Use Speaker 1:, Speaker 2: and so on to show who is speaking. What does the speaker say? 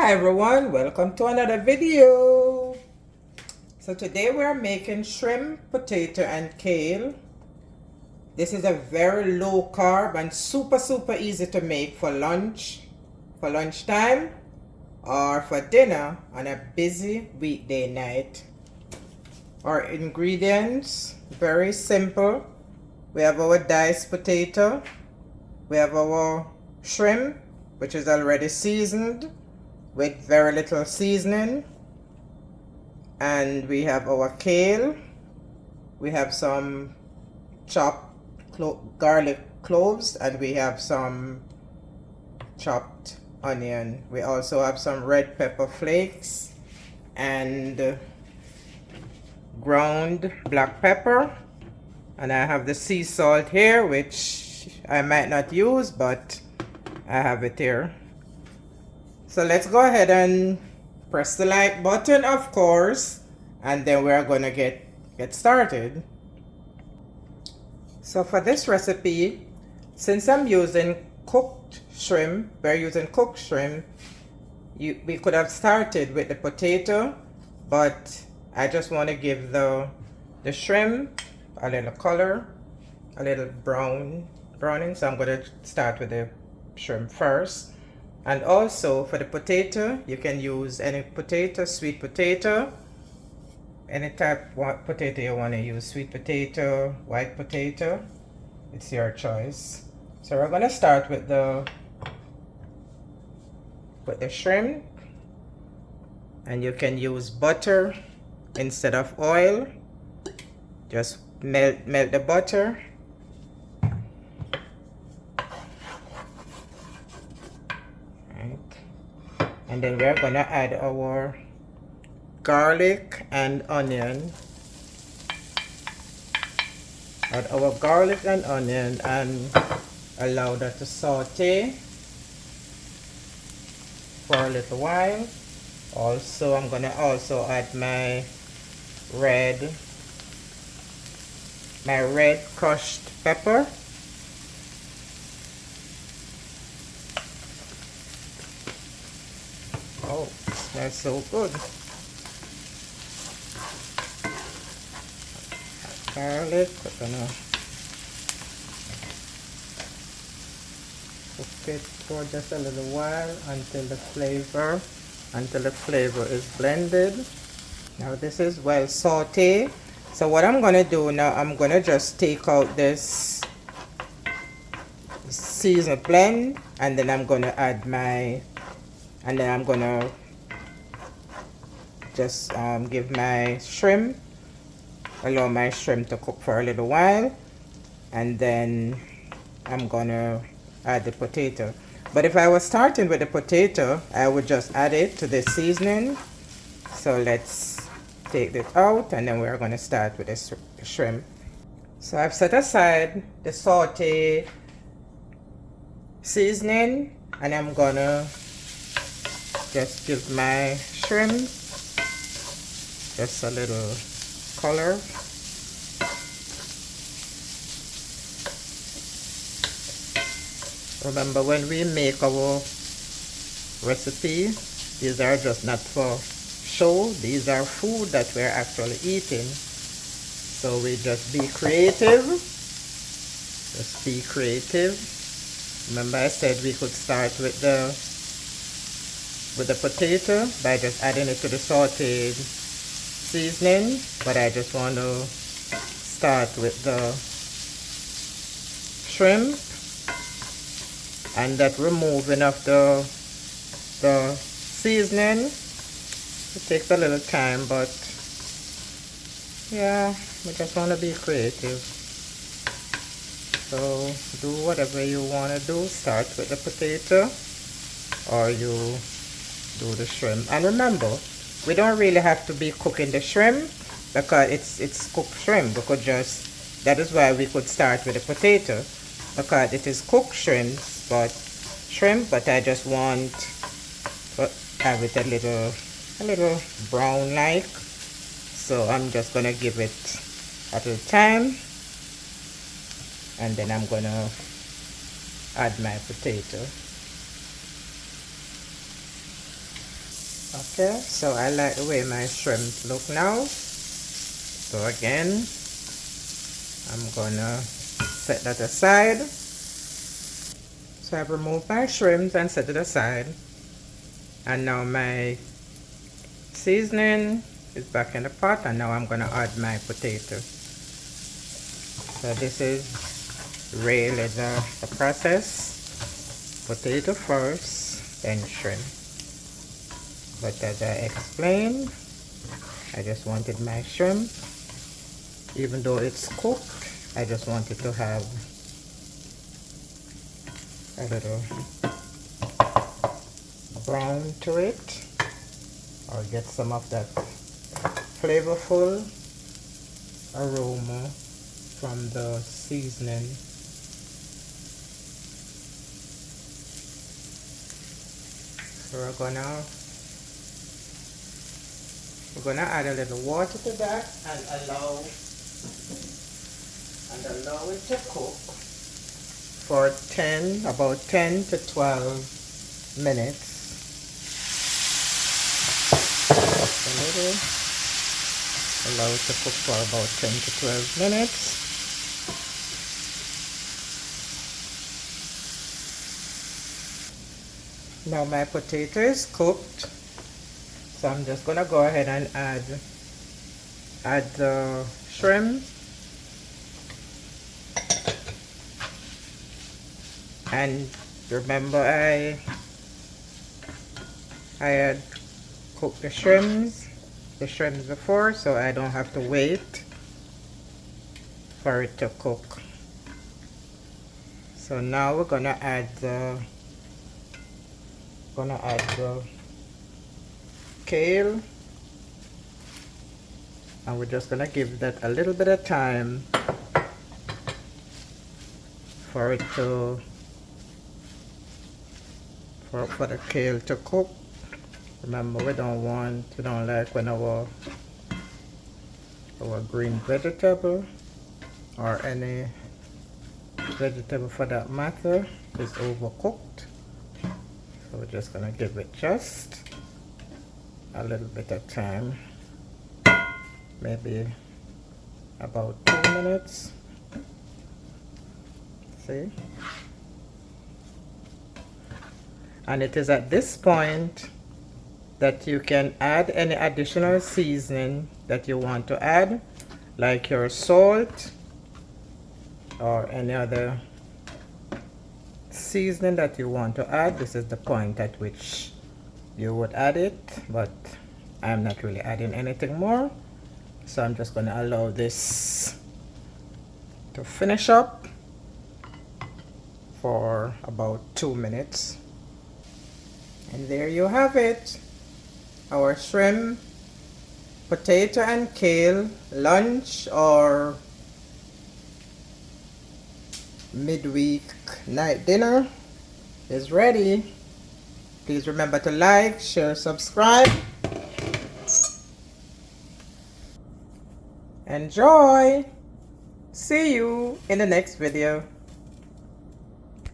Speaker 1: Hi everyone, welcome to another video. So today we're making shrimp, potato and kale. This is a very low carb and super easy to make for lunchtime or for dinner on a busy weekday night. Our ingredients, very simple. We have our diced potato, we have our shrimp which is already seasoned with very little seasoning, and we have our kale, we have some chopped garlic cloves, and we have some chopped onion. We also have some red pepper flakes and ground black pepper, and I have the sea salt here, which I might not use, but I have it here. So let's go ahead and press the like button, of course, and then we're gonna get started. So for this recipe, since I'm using cooked shrimp, we could have started with the potato, but I just want to give the shrimp a little color, a little browning, so I'm going to start with the shrimp first. And also for the potato, you can use any potato, sweet potato, any type of potato you want to use, sweet potato, white potato, it's your choice. So we're going to start with the shrimp, and you can use butter instead of oil. Just melt the butter. And then we're gonna add our garlic and onion. Add our garlic and onion and allow that to saute for a little while. Also, I'm gonna add my red crushed pepper. Oh, it smells so good. Garlic, we're gonna cook it for just a little while until the flavor is blended. Now this is well sauteed. So what I'm gonna do now, I'm gonna just take out this seasoned blend, and then I'm gonna add I'm gonna just give my shrimp, allow my shrimp to cook for a little while, and then I'm gonna add the potato. But if I was starting with the potato, I would just add it to the seasoning. So let's take it out, and then we're gonna start with the shrimp. So I've set aside the saute seasoning, and I'm gonna just give my shrimp just a little color. Remember, when we make our recipe, these are just not for show, these are food that we're actually eating. So we just be creative. Remember, I said we could start with the potato by just adding it to the sauteed seasoning, but I just want to start with the shrimp, and that removing of the seasoning, it takes a little time, but yeah, we just want to be creative. So do whatever you want to do. Start with the potato, or you do the shrimp. And remember, we don't really have to be cooking the shrimp, because it's cooked shrimp. We could that is why we could start with the potato, because it is cooked shrimp, but I just want to have it a little brown like. So I'm just gonna give it a little time, and then I'm gonna add my potato. Okay, so I like the way my shrimp look now. So again, I'm gonna set that aside. So I've removed my shrimps and set it aside. And now my seasoning is back in the pot, and now I'm gonna add my potato. So this is really the process. Potato first, then shrimp. But as I explained, I just wanted my shrimp, even though it's cooked, I just wanted to have a little brown to it, or get some of that flavorful aroma from the seasoning. So we're gonna add a little water to that and allow it to cook for about 10 to 12 minutes. Just a little. Allow it to cook for about 10 to 12 minutes. Now my potato is cooked, so I'm just gonna go ahead and add the shrimp and remember I had cooked the shrimps before, so I don't have to wait for it to cook. So now we're gonna add the kale, and we're just gonna give that a little bit of time for it to for the kale to cook. Remember, we don't like when our green vegetable, or any vegetable for that matter, is overcooked. So we're just gonna give it just a little bit of time, maybe about 2 minutes. See? And it is at this point that you can add any additional seasoning that you want to add, like your salt or any other seasoning that you want to add. This is the point at which you would add it, but I'm not really adding anything more, so I'm just going to allow this to finish up for about 2 minutes. And there you have it, our shrimp, potato and kale lunch or midweek night dinner is ready. Please remember to like, share, subscribe. Enjoy! See you in the next video.